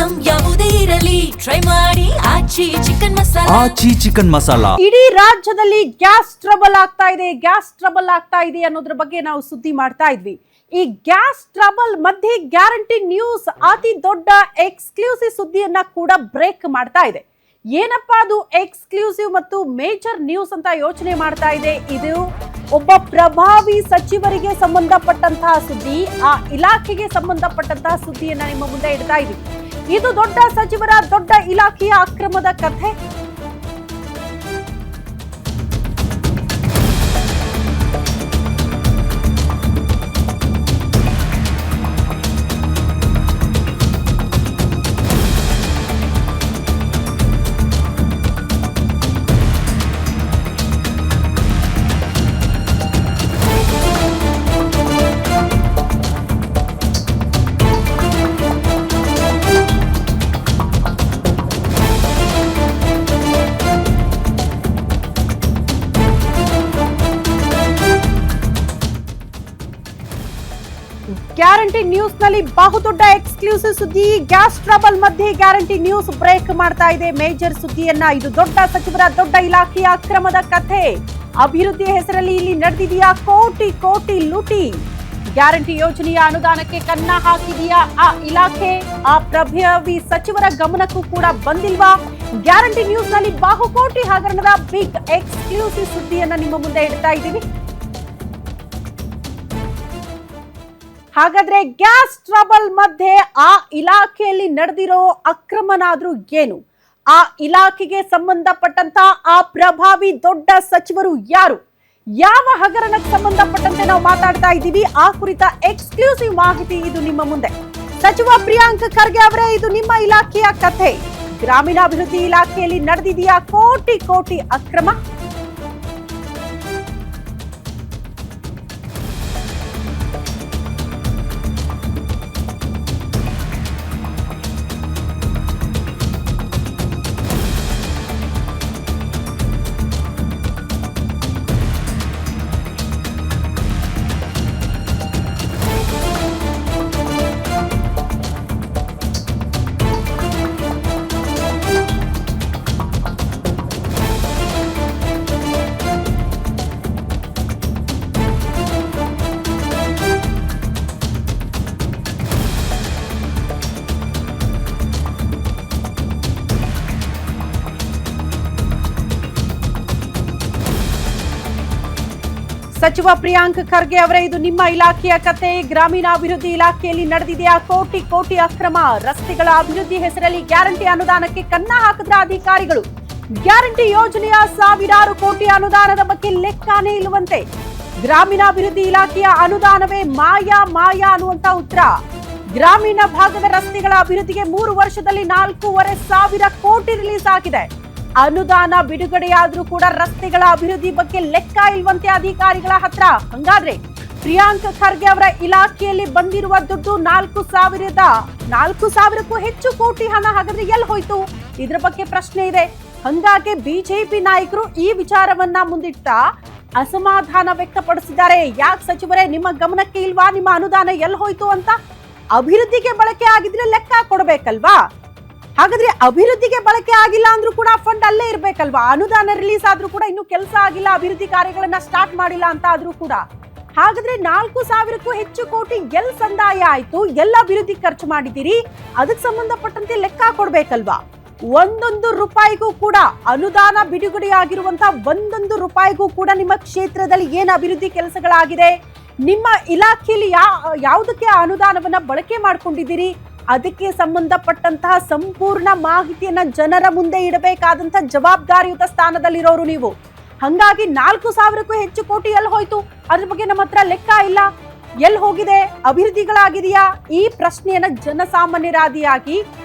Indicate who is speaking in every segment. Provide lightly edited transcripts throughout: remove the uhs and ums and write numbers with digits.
Speaker 1: Item ಯಾವುದೇ ಇರಲಿ try ಮಾಡಿ ಆಚಿ ಚಿಕನ್ ಮಸಾಲಾ.
Speaker 2: ಇಡೀ ರಾಜ್ಯದಲ್ಲಿ ಗ್ಯಾಸ್ ಟ್ರಬಲ್ ಆಗ್ತಾ ಇದೆ ಅನ್ನೋದ್ರ ಬಗ್ಗೆ ನಾವು ಸುದ್ದಿ ಮಾಡ್ತಾ ಇದ್ವಿ. ಈ ಗ್ಯಾಸ್ ಟ್ರಬಲ್ ಮಧ್ಯೆ ಗ್ಯಾರಂಟಿ ನ್ಯೂಸ್ ಅತಿ ದೊಡ್ಡ ಎಕ್ಸ್ಕ್ಲೂಸಿವ್ ಸುದ್ದಿಯನ್ನ ಕೂಡ ಬ್ರೇಕ್ ಮಾಡ್ತಾ ಇದೆ. ಏನಪ್ಪಾ ಅದು ಎಕ್ಸ್ಕ್ಲೂಸಿವ್ ಮತ್ತು ಮೇಜರ್ ನ್ಯೂಸ್ ಅಂತ ಯೋಚನೆ ಮಾಡ್ತಾ ಇದೆ. ಇದು ಒಬ್ಬ ಪ್ರಭಾವಿ ಸಚಿವರಿಗೆ ಸಂಬಂಧಪಟ್ಟಂತಹ ಸುದ್ದಿ, ಆ ಇಲಾಖೆಗೆ ಸಂಬಂಧಪಟ್ಟಂತಹ ಸುದ್ದಿಯನ್ನ ನಿಮ್ಮ ಮುಂದೆ ಇಡ್ತಾ ಇದ್ದೀವಿ. ಇದು ದೊಡ್ಡ ಸಚಿವರ ದೊಡ್ಡ ಇಲಾಖೆಯ ಅಕ್ರಮದ ಕಥೆ. ಗ್ಯಾರಂಟಿ ನ್ಯೂಸ್ ನಲ್ಲಿ ಬಹುದೊಡ್ಡ ಎಕ್ಸ್ಕ್ಲೂಸಿವ್ ಸುದ್ದಿ. ಗ್ಯಾಸ್ ಟ್ರಬಲ್ ಮಧ್ಯೆ ಗ್ಯಾರಂಟಿ ನ್ಯೂಸ್ ಬ್ರೇಕ್ ಮಾಡ್ತಾ ಇದೆ ಮೇಜರ್ ಸುದ್ದಿಯನ್ನ. ಇದು ದೊಡ್ಡ ಸಚಿವರ ದೊಡ್ಡ ಇಲಾಖೆಯ ಅಕ್ರಮದ ಕಥೆ. ಅಭಿವೃದ್ಧಿ ಹೆಸರಲ್ಲಿ ಇಲ್ಲಿ ನಡೆದಿದೆಯಾ ಕೋಟಿ ಕೋಟಿ ಲೂಟಿ? ಗ್ಯಾರಂಟಿ ಯೋಜನೆಯ ಅನುದಾನಕ್ಕೆ ಕನ್ನ ಹಾಕಿದೆಯಾ ಆ ಇಲಾಖೆ? ಆ ಪ್ರಭಾವಿ ಸಚಿವರ ಗಮನಕ್ಕೂ ಕೂಡ ಬಂದಿಲ್ವಾ? ಗ್ಯಾರಂಟಿ ನ್ಯೂಸ್ ನಲ್ಲಿ ಬಹುಕೋಟಿ ಹಗರಣದ ಬಿಗ್ ಎಕ್ಸ್ಕ್ಲೂಸಿವ್ ಸುದ್ದಿಯನ್ನ ನಿಮ್ಮ ಮುಂದೆ ಇಡ್ತಾ ಇದ್ದೀವಿ. ಹಾಗಾದ್ರೆ ಗ್ಯಾಸ್ ಟ್ರಬಲ್ ಮಧ್ಯೆ ಆ ಇಲಾಖೆಯಲ್ಲಿ ನಡೆದಿರೋ ಅಕ್ರಮನಾದ್ರೂ ಏನು? ಆ ಇಲಾಖೆಗೆ ಸಂಬಂಧಪಟ್ಟಂತ ಆ ಪ್ರಭಾವಿ ದೊಡ್ಡ ಸಚಿವರು ಯಾರು? ಯಾವ ಹಗರಣಕ್ಕೆ ಸಂಬಂಧಪಟ್ಟಂತೆ ನಾವು ಮಾತಾಡ್ತಾ ಇದ್ದೀವಿ? ಆ ಕುರಿತ ಎಕ್ಸ್ಕ್ಲೂಸಿವ್ ಮಾಹಿತಿ ಇದು ನಿಮ್ಮ ಮುಂದೆ. ಸಚಿವ ಪ್ರಿಯಾಂಕ್ ಖರ್ಗೆ ಅವರೇ, ಇದು ನಿಮ್ಮ ಇಲಾಖೆಯ ಕಥೆ. ಗ್ರಾಮೀಣಾಭಿವೃದ್ಧಿ ಇಲಾಖೆಯಲ್ಲಿ ನಡೆದಿದೆಯಾ ಕೋಟಿ ಕೋಟಿ ಅಕ್ರಮ? ಸಚಿವ ಪ್ರಿಯಾಂಕ್ ಖರ್ಗೆ ಅವರೇ, ಇದು ನಿಮ್ಮ ಇಲಾಖೆಯ ಕತೆ. ಗ್ರಾಮೀಣಾಭಿವೃದ್ಧಿ ಇಲಾಖೆಯಲ್ಲಿ ನಡೆದಿದೆಯಾ ಕೋಟಿ ಕೋಟಿ ಅಕ್ರಮ? ರಸ್ತೆಗಳ ಅಭಿವೃದ್ಧಿ ಹೆಸರಲ್ಲಿ ಗ್ಯಾರಂಟಿ ಅನುದಾನಕ್ಕೆ ಕನ್ನ ಹಾಕಿದ್ರ ಅಧಿಕಾರಿಗಳು. ಗ್ಯಾರಂಟಿ ಯೋಜನೆಯ ಸಾವಿರಾರು ಕೋಟಿ ಅನುದಾನದ ಬಗ್ಗೆ ಲೆಕ್ಕನೇ ಇಲ್ಲವಂತೆ. ಗ್ರಾಮೀಣಾಭಿವೃದ್ಧಿ ಇಲಾಖೆಯ ಅನುದಾನವೇ ಮಾಯಾ ಅನ್ನುವಂತ ಉತ್ತರ. ಗ್ರಾಮೀಣ ಭಾಗದ ರಸ್ತೆಗಳ ಅಭಿವೃದ್ಧಿಗೆ 3 ವರ್ಷದಲ್ಲಿ 4,500 ಕೋಟಿ ರಿಲೀಸ್ ಆಗಿದೆ. ಅನುದಾನ ಬಿಡುಗಡೆಯಾದ್ರೂ ಕೂಡ ರಸ್ತೆಗಳ ಅಭಿವೃದ್ಧಿ ಬಗ್ಗೆ ಲೆಕ್ಕ ಇಲ್ವಂತೆ ಅಧಿಕಾರಿಗಳ ಹತ್ರ. ಹಂಗಾದ್ರೆ ಪ್ರಿಯಾಂಕ್ ಖರ್ಗೆ ಅವರ ಇಲಾಖೆಯಲ್ಲಿ ಬಂದಿರುವ ದುಡ್ಡು 4,000ಕ್ಕೂ ಹೆಚ್ಚು ಕೋಟಿ ಹಣ ಹಾಗಾದ್ರೆ ಎಲ್ಲಿ ಹೋಯ್ತು? ಇದ್ರ ಬಗ್ಗೆ ಪ್ರಶ್ನೆ ಇದೆ. ಹಂಗಾಗಿ ಬಿಜೆಪಿ ನಾಯಕರು ಈ ವಿಚಾರವನ್ನ ಮುಂದಿಡ್ತಾ ಅಸಮಾಧಾನ ವ್ಯಕ್ತಪಡಿಸಿದ್ದಾರೆ. ಯಾಕೆ ಸಚಿವರೇ, ನಿಮ್ಮ ಗಮನಕ್ಕೆ ಇಲ್ವಾ? ನಿಮ್ಮ ಅನುದಾನ ಎಲ್ಲಿ ಹೋಯ್ತು ಅಂತ? ಅಭಿವೃದ್ಧಿಗೆ ಬಳಕೆ ಆಗಿದ್ರೆ ಲೆಕ್ಕ ಕೊಡ್ಬೇಕಲ್ವಾ? ಹಾಗಾದ್ರೆ ಅಭಿವೃದ್ಧಿಗೆ ಬಳಕೆ ಆಗಿಲ್ಲ ಅಂದ್ರೂ ಕೂಡ ಫಂಡ್ ಅಲ್ಲೇ ಇರ್ಬೇಕಲ್ವಾ? ಅನುದಾನ ರಿಲೀಸ್ ಆದ್ರೂ ಕೂಡ ಇನ್ನು ಕೆಲಸ ಆಗಿಲ್ಲ, ಅಭಿವೃದ್ಧಿ ಕಾರ್ಯಗಳನ್ನ ಸ್ಟಾರ್ಟ್ ಮಾಡಿಲ್ಲ ಅಂತ ಆದ್ರೂ ಕೂಡ ಹಾಗಾದ್ರೆ 4,000ಕ್ಕೂ ಹೆಚ್ಚು ಕೋಟಿ ಎಲ್ ಸಂದಾಯ ಆಯ್ತು? ಎಲ್ಲ ಅಭಿವೃದ್ಧಿ ಖರ್ಚು ಮಾಡಿದ್ದೀರಿ, ಅದಕ್ಕೆ ಸಂಬಂಧಪಟ್ಟಂತೆ ಲೆಕ್ಕ ಕೊಡ್ಬೇಕಲ್ವಾ? 1 ರೂಪಾಯಿಗೂ ಕೂಡ ಅನುದಾನ ಬಿಡುಗಡೆಯಾಗಿರುವಂತ 1 ರೂಪಾಯಿಗೂ ಕೂಡ ನಿಮ್ಮ ಕ್ಷೇತ್ರದಲ್ಲಿ ಏನು ಅಭಿವೃದ್ಧಿ ಕೆಲಸಗಳಾಗಿದೆ, ನಿಮ್ಮ ಇಲಾಖೆಯಲ್ಲಿ ಯಾವುದಕ್ಕೆ ಅನುದಾನವನ್ನ ಬಳಕೆ ಮಾಡ್ಕೊಂಡಿದ್ದೀರಿ, ಅದಕ್ಕೆ ಸಂಬಂಧಪಟ್ಟಂತಹ ಸಂಪೂರ್ಣ ಮಾಹಿತಿಯನ್ನ ಜನರ ಮುಂದೆ ಇಡಬೇಕಾದಂತ ಜವಾಬ್ದಾರಿಯುತ ಸ್ಥಾನದಲ್ಲಿರೋರು ನೀವು. ಹಂಗಾಗಿ 4,000ಕ್ಕೂ ಹೆಚ್ಚು ಕೋಟಿ ಎಲ್ಲಿ ಹೋಯ್ತು? ಅದ್ರ ಬಗ್ಗೆ ನಮ್ಮ ಹತ್ರ ಲೆಕ್ಕ ಇಲ್ಲ. ಎಲ್ಲಿ ಹೋಗಿದೆ? ಅಭಿವೃದ್ಧಿಗಳಾಗಿದೆಯಾ? ಈ ಪ್ರಶ್ನೆಯನ್ನ ಜನಸಾಮಾನ್ಯರಾದಿಯಾಗಿ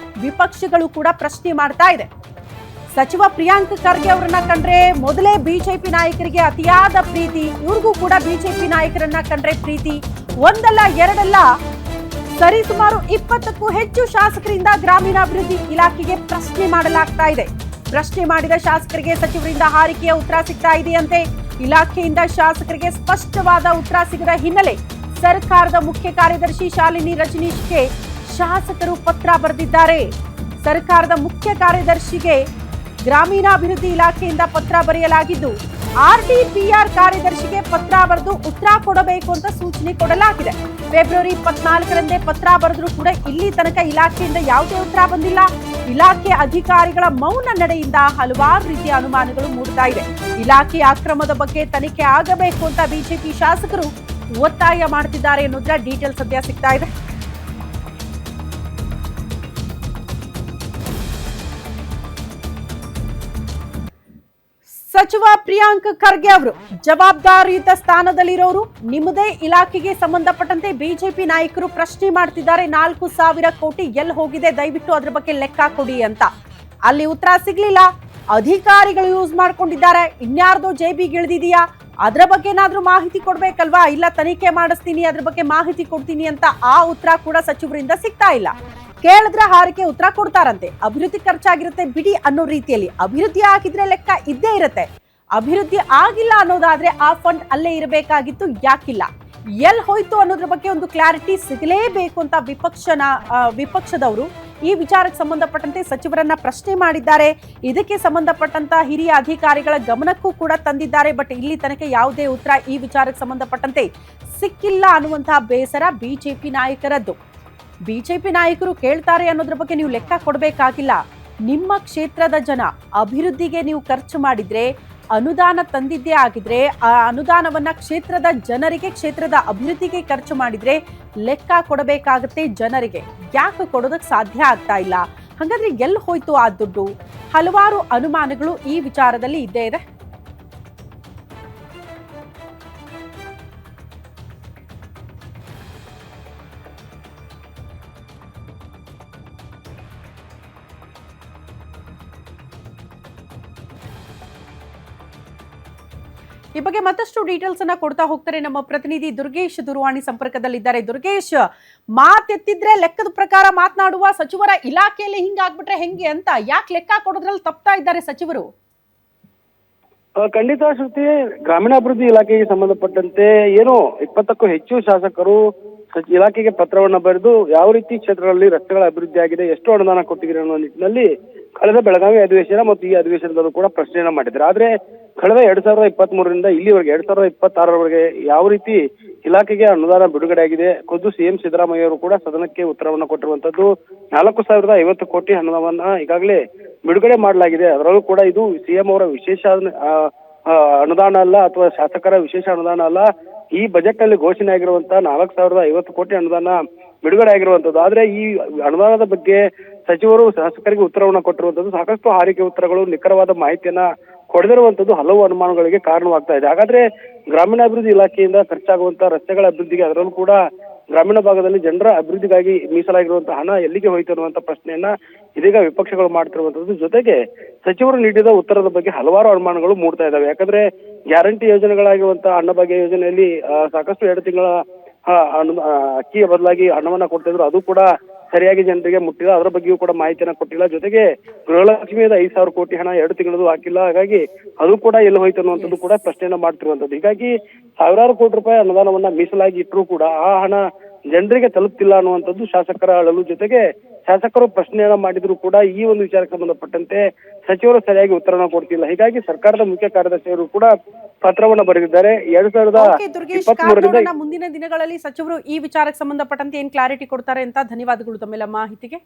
Speaker 2: ವಿಪಕ್ಷಗಳು ಕೂಡ ಪ್ರಶ್ನೆ ಮಾಡ್ತಾ ಇದೆ. ಸಚಿವ ಪ್ರಿಯಾಂಕ್ ಖರ್ಗೆ ಅವರನ್ನ ಕಂಡ್ರೆ ಮೊದಲೇ ಬಿಜೆಪಿ ನಾಯಕರಿಗೆ ಅತಿಯಾದ ಪ್ರೀತಿ. ಇವ್ರಿಗೂ ಕೂಡ ಬಿಜೆಪಿ ನಾಯಕರನ್ನ ಕಂಡ್ರೆ ಪ್ರೀತಿ. ಒಂದಲ್ಲ ಎರಡಲ್ಲ, ಸರಿಸುಮಾರು 20ಕ್ಕೂ ಹೆಚ್ಚು ಶಾಸಕರಿಂದ ಗ್ರಾಮೀಣಾಭಿವೃದ್ಧಿ ಇಲಾಖೆಗೆ ಪ್ರಶ್ನೆ ಮಾಡಲಾಗ್ತಾ ಇದೆ. ಪ್ರಶ್ನೆ ಮಾಡಿದ ಶಾಸಕರಿಗೆ ಸಚಿವರಿಂದ ಹಾರಿಕೆಯ ಉತ್ತರ ಸಿಗ್ತಾ ಇದೆಯಂತೆ. ಇಲಾಖೆಯಿಂದ ಶಾಸಕರಿಗೆ ಸ್ಪಷ್ಟವಾದ ಉತ್ತರ ಸಿಗದ ಹಿನ್ನೆಲೆ ಸರ್ಕಾರದ ಮುಖ್ಯ ಕಾರ್ಯದರ್ಶಿ ಶಾಲಿನಿ ರಜನೀಶ್ಗೆ ಶಾಸಕರು ಪತ್ರ ಬರೆದಿದ್ದಾರೆ. ಸರ್ಕಾರದ ಮುಖ್ಯ ಕಾರ್ಯದರ್ಶಿಗೆ ಗ್ರಾಮೀಣಾಭಿವೃದ್ಧಿ ಇಲಾಖೆಯಿಂದ ಪತ್ರ ಬರೆಯಲಾಗಿದ್ದು RDPR ಕಾರ್ಯದರ್ಶಿಗೆ ಪತ್ರ ಬರೆದು ಉತ್ತರ ಕೊಡಬೇಕು ಅಂತ ಸೂಚನೆ ಕೊಡಲಾಗಿದೆ. ಫೆಬ್ರವರಿ 24ರಂದೇ ಪತ್ರ ಬರೆದರೂ ಕೂಡ ಇಲ್ಲಿ ತನಕ ಇಲಾಖೆಯಿಂದ ಯಾವುದೇ ಉತ್ತರ ಬಂದಿಲ್ಲ. ಇಲಾಖೆ ಅಧಿಕಾರಿಗಳ ಮೌನ ನಡೆಯಿಂದ ಹಲವಾರು ರೀತಿಯ ಅನುಮಾನಗಳು ಮೂಡ್ತಾ ಇದೆ. ಇಲಾಖೆಯ ಅಕ್ರಮದ ಬಗ್ಗೆ ತನಿಖೆ ಆಗಬೇಕು ಅಂತ ಬಿಜೆಪಿ ಶಾಸಕರು ಒತ್ತಾಯ ಮಾಡ್ತಿದ್ದಾರೆ ಅನ್ನೋದ್ರ ಡೀಟೇಲ್ ಸದ್ಯ ಸಿಗ್ತಾ ಇದೆ. ಸಚಿವ ಪ್ರಿಯಾಂಕ್ ಖರ್ಗೆ ಅವರು ಜವಾಬ್ದಾರಿಯುತ ಸ್ಥಾನದಲ್ಲಿರೋರು. ನಿಮ್ಮದೇ ಇಲಾಖೆಗೆ ಸಂಬಂಧಪಟ್ಟಂತೆ ಬಿಜೆಪಿ ನಾಯಕರು ಪ್ರಶ್ನೆ ಮಾಡ್ತಿದ್ದಾರೆ. 4,000 ಕೋಟಿ ಎಲ್ಲಿ ಹೋಗಿದೆ, ದಯವಿಟ್ಟು ಅದ್ರ ಬಗ್ಗೆ ಲೆಕ್ಕ ಕೊಡಿ ಅಂತ. ಅಲ್ಲಿ ಉತ್ತರ ಸಿಗ್ಲಿಲ್ಲ. ಅಧಿಕಾರಿಗಳು ಯೂಸ್ ಮಾಡ್ಕೊಂಡಿದ್ದಾರೆ. ಇನ್ಯಾರ್ದೋ ಜೇಬಿಗೆ ಇಳಿದಿದೆಯಾ, ಅದ್ರ ಬಗ್ಗೆ ಏನಾದ್ರೂ ಮಾಹಿತಿ ಕೊಡ್ಬೇಕಲ್ವಾ? ಇಲ್ಲ ತನಿಖೆ ಮಾಡಿಸ್ತೀನಿ, ಅದ್ರ ಬಗ್ಗೆ ಮಾಹಿತಿ ಕೊಡ್ತೀನಿ ಅಂತ ಆ ಉತ್ತರ ಕೂಡ ಸಚಿವರಿಂದ ಸಿಗ್ತಾ ಇಲ್ಲ. ಕೇಳಿದ್ರೆ ಹಾರಿಕೆ ಉತ್ತರ ಕೊಡ್ತಾರಂತೆ. ಅಭಿವೃದ್ಧಿ ಖರ್ಚಾಗಿರುತ್ತೆ ಬಿಡಿ ಅನ್ನೋ ರೀತಿಯಲ್ಲಿ. ಅಭಿವೃದ್ಧಿ ಆಗಿದ್ರೆ ಲೆಕ್ಕ ಇದ್ದೇ ಇರುತ್ತೆ. ಅಭಿವೃದ್ಧಿ ಆಗಿಲ್ಲ ಅನ್ನೋದಾದ್ರೆ ಆ ಫಂಡ್ ಅಲ್ಲೇ ಇರಬೇಕಾಗಿತ್ತು, ಯಾಕಿಲ್ಲ, ಎಲ್ಲಿ ಹೋಯ್ತು ಅನ್ನೋದ್ರ ಬಗ್ಗೆ ಒಂದು ಕ್ಲಾರಿಟಿ ಸಿಗಲೇಬೇಕು ಅಂತ ವಿಪಕ್ಷದವರು ಈ ವಿಚಾರಕ್ಕೆ ಸಂಬಂಧಪಟ್ಟಂತೆ ಸಚಿವರನ್ನ ಪ್ರಶ್ನೆ ಮಾಡಿದ್ದಾರೆ. ಇದಕ್ಕೆ ಸಂಬಂಧಪಟ್ಟಂತ ಹಿರಿಯ ಅಧಿಕಾರಿಗಳ ಗಮನಕ್ಕೂ ಕೂಡ ತಂದಿದ್ದಾರೆ. ಬಟ್ ಇಲ್ಲಿ ತನಕ ಯಾವುದೇ ಉತ್ತರ ಈ ವಿಚಾರಕ್ಕೆ ಸಂಬಂಧಪಟ್ಟಂತೆ ಸಿಕ್ಕಿಲ್ಲ ಅನ್ನುವಂತಹ ಬೇಸರ ಬಿಜೆಪಿ ನಾಯಕರದ್ದು. ಬಿಜೆಪಿ ನಾಯಕರು ಕೇಳ್ತಾರೆ ಅನ್ನೋದ್ರ ಬಗ್ಗೆ ನೀವು ಲೆಕ್ಕ ಕೊಡಬೇಕಾಗಿಲ್ಲ. ನಿಮ್ಮ ಕ್ಷೇತ್ರದ ಜನ ಅಭಿವೃದ್ಧಿಗೆ ನೀವು ಖರ್ಚು ಮಾಡಿದ್ರೆ, ಅನುದಾನ ತಂದಿದ್ದೇ ಆಗಿದ್ರೆ ಆ ಅನುದಾನವನ್ನ ಕ್ಷೇತ್ರದ ಜನರಿಗೆ, ಕ್ಷೇತ್ರದ ಅಭಿವೃದ್ಧಿಗೆ ಖರ್ಚು ಮಾಡಿದ್ರೆ ಲೆಕ್ಕ ಕೊಡಬೇಕಾಗತ್ತೆ ಜನರಿಗೆ. ಯಾಕೆ ಕೊಡೋದಕ್ಕೆ ಸಾಧ್ಯ ಆಗ್ತಾ ಇಲ್ಲ? ಹಾಗಾದ್ರೆ ಎಲ್ಲಿ ಹೋಯ್ತು ಆ ದುಡ್ಡು? ಹಲವಾರು ಅನುಮಾನಗಳು ಈ ವಿಚಾರದಲ್ಲಿ ಇದ್ದೇ ಇದೆ. ಈ ಬಗ್ಗೆ ಮತ್ತಷ್ಟು ಡೀಟೇಲ್ಸ್ ಅನ್ನ ಕೊಡ್ತಾ ಹೋಗ್ತಾರೆ ನಮ್ಮ ಪ್ರತಿನಿಧಿ ದುರ್ಗೇಶ್ ದೂರವಾಣಿ ಸಂಪರ್ಕದಲ್ಲಿದ್ದಾರೆ. ದುರ್ಗೇಶ್, ಮಾತೆತ್ತಿದ್ರೆ ಲೆಕ್ಕದ ಪ್ರಕಾರ ಮಾತನಾಡುವ ಸಚಿವರ ಇಲಾಖೆಯಲ್ಲಿ ಹಿಂಗಾಗ್ಬಿಟ್ರೆ ಹೆಂಗೆ ಅಂತ ಯಾಕೆ ಲೆಕ್ಕ ಕೊಡೋದ್ರಲ್ಲಿ ತಪ್ತಾ ಇದ್ದಾರೆ ಸಚಿವರು?
Speaker 3: ಖಂಡಿತ ಶ್ರುತಿ, ಗ್ರಾಮೀಣಾಭಿವೃದ್ಧಿ ಇಲಾಖೆಗೆ ಸಂಬಂಧಪಟ್ಟಂತೆ ಏನು 20ಕ್ಕೂ ಹೆಚ್ಚು ಶಾಸಕರು ಇಲಾಖೆಗೆ ಪತ್ರವನ್ನ ಬರೆದು ಯಾವ ರೀತಿ ಕ್ಷೇತ್ರಗಳಲ್ಲಿ ರಸ್ತೆಗಳ ಅಭಿವೃದ್ಧಿ ಆಗಿದೆ, ಎಷ್ಟು ಅನುದಾನ ಕೊಟ್ಟಿದ್ದೀರಿ ಅನ್ನೋ ನಿಟ್ಟಿನಲ್ಲಿ ಕಳೆದ ಬೆಳಗಾವಿ ಅಧಿವೇಶನ ಮತ್ತು ಈ ಅಧಿವೇಶನದಲ್ಲೂ ಕೂಡ ಪ್ರಶ್ನೆಯನ್ನ ಮಾಡಿದ್ದಾರೆ. ಆದ್ರೆ ಕಳೆದ 2023ರಿಂದ ಇಲ್ಲಿವರೆಗೆ 2026ರವರೆಗೆ ಯಾವ ರೀತಿ ಇಲಾಖೆಗೆ ಅನುದಾನ ಬಿಡುಗಡೆ ಆಗಿದೆ, ಖುದ್ದು ಸಿಎಂ ಸಿದ್ದರಾಮಯ್ಯ ಅವರು ಕೂಡ ಸದನಕ್ಕೆ ಉತ್ತರವನ್ನ ಕೊಟ್ಟಿರುವಂತದ್ದು. 4,050 ಕೋಟಿ ಅನುದಾನವನ್ನ ಈಗಾಗಲೇ ಬಿಡುಗಡೆ ಮಾಡಲಾಗಿದೆ. ಅದರಲ್ಲೂ ಕೂಡ ಇದು ಸಿಎಂ ಅವರ ವಿಶೇಷ ಅನುದಾನ ಅಲ್ಲ, ಅಥವಾ ಶಾಸಕರ ವಿಶೇಷ ಅನುದಾನ ಅಲ್ಲ. ಈ ಬಜೆಟ್ ನಲ್ಲಿ ಘೋಷಣೆ ಆಗಿರುವಂತಹ 4,050 ಕೋಟಿ ಅನುದಾನ ಬಿಡುಗಡೆ ಆಗಿರುವಂತದ್ದು. ಆದ್ರೆ ಈ ಅನುದಾನದ ಬಗ್ಗೆ ಸಚಿವರು ಶಾಸಕರಿಗೆ ಉತ್ತರವನ್ನ ಕೊಟ್ಟಿರುವಂತದ್ದು, ಸಾಕಷ್ಟು ಹಾರಿಕೆ ಉತ್ತರಗಳು, ನಿಖರವಾದ ಮಾಹಿತಿಯನ್ನ ಕೊಡದಿರುವಂತದ್ದು ಹಲವು ಅನುಮಾನಗಳಿಗೆ ಕಾರಣವಾಗ್ತಾ ಇದೆ. ಹಾಗಾದ್ರೆ ಗ್ರಾಮೀಣಾಭಿವೃದ್ಧಿ ಇಲಾಖೆಯಿಂದ ಖರ್ಚಾಗುವಂತಹ ರಸ್ತೆಗಳ ಅಭಿವೃದ್ಧಿಗೆ, ಅದರಲ್ಲೂ ಕೂಡ ಗ್ರಾಮೀಣ ಭಾಗದಲ್ಲಿ ಜನರ ಅಭಿವೃದ್ಧಿಗಾಗಿ ಮೀಸಲಾಗಿರುವಂತಹ ಹಣ ಎಲ್ಲಿಗೆ ಹೋಯ್ತು ಅನ್ನುವಂತ ಪ್ರಶ್ನೆಯನ್ನ ಇದೀಗ ವಿಪಕ್ಷಗಳು ಮಾಡ್ತಿರುವಂತದ್ದು. ಜೊತೆಗೆ ಸಚಿವರು ನೀಡಿದ ಉತ್ತರದ ಬಗ್ಗೆ ಹಲವಾರು ಅನುಮಾನಗಳು ಮೂಡ್ತಾ ಇದಾವೆ. ಯಾಕಂದ್ರೆ ಗ್ಯಾರಂಟಿ ಯೋಜನೆಗಳಾಗಿರುವಂತಹ ಅನ್ನಭಾಗ್ಯ ಯೋಜನೆಯಲ್ಲಿ ಸಾಕಷ್ಟು 2 ತಿಂಗಳ ಅಕ್ಕಿಯ ಬದಲಾಗಿ ಹಣವನ್ನ ಕೊಡ್ತಿದ್ರು. ಅದು ಕೂಡ ಸರಿಯಾಗಿ ಜನರಿಗೆ ಮುಟ್ಟಿಲ್ಲ. ಅದರ ಬಗ್ಗೆಯೂ ಕೂಡ ಮಾಹಿತಿಯನ್ನ ಕೊಟ್ಟಿಲ್ಲ. ಜೊತೆಗೆ ಗೃಹಲಕ್ಷ್ಮಿಯಿಂದ 5,000 ಕೋಟಿ ಹಣ 2 ತಿಂಗಳದ್ದು ಹಾಕಿಲ್ಲ. ಹಾಗಾಗಿ ಅದು ಕೂಡ ಎಲ್ಲಿ ಹೋಯ್ತು ಅನ್ನುವಂಥದ್ದು ಕೂಡ ಪ್ರಶ್ನೆಯನ್ನ ಮಾಡ್ತಿರುವಂತದ್ದು. ಹೀಗಾಗಿ ಸಾವಿರಾರು ಕೋಟಿ ರೂಪಾಯಿ ಅನುದಾನವನ್ನ ಮೀಸಲಾಗಿ ಇಟ್ಟರೂ ಕೂಡ ಆ ಹಣ ಜನರಿಗೆ ತಲುಪ್ತಿಲ್ಲ ಅನ್ನುವಂಥದ್ದು ಶಾಸಕರ ಅಳಲು. ಜೊತೆಗೆ ಶಾಸಕರು ಪ್ರಶ್ನೆಯನ್ನ ಮಾಡಿದ್ರು ಕೂಡ ಈ ಒಂದು ವಿಚಾರಕ್ಕೆ ಸಂಬಂಧಪಟ್ಟಂತೆ ಸಚಿವರು ಸರಿಯಾಗಿ ಉತ್ತರನ ಕೊಡ್ತಿಲ್ಲ. ಹೀಗಾಗಿ ಸರ್ಕಾರದ ಮುಖ್ಯ ಕಾರ್ಯದರ್ಶಿಯವರು ಕೂಡ ಪತ್ರವನ್ನ ಬರೆದಿದ್ದಾರೆ. 2023ರಿಂದ
Speaker 2: ಮುಂದಿನ ದಿನಗಳಲ್ಲಿ ಸಚಿವರು ಈ ವಿಚಾರಕ್ಕೆ ಸಂಬಂಧಪಟ್ಟಂತೆ ಏನ್ ಕ್ಲಾರಿಟಿ ಕೊಡ್ತಾರೆ ಅಂತ. ಧನ್ಯವಾದಗಳು ತಮ್ಮೆಲ್ಲ ಮಾಹಿತಿಗೆ.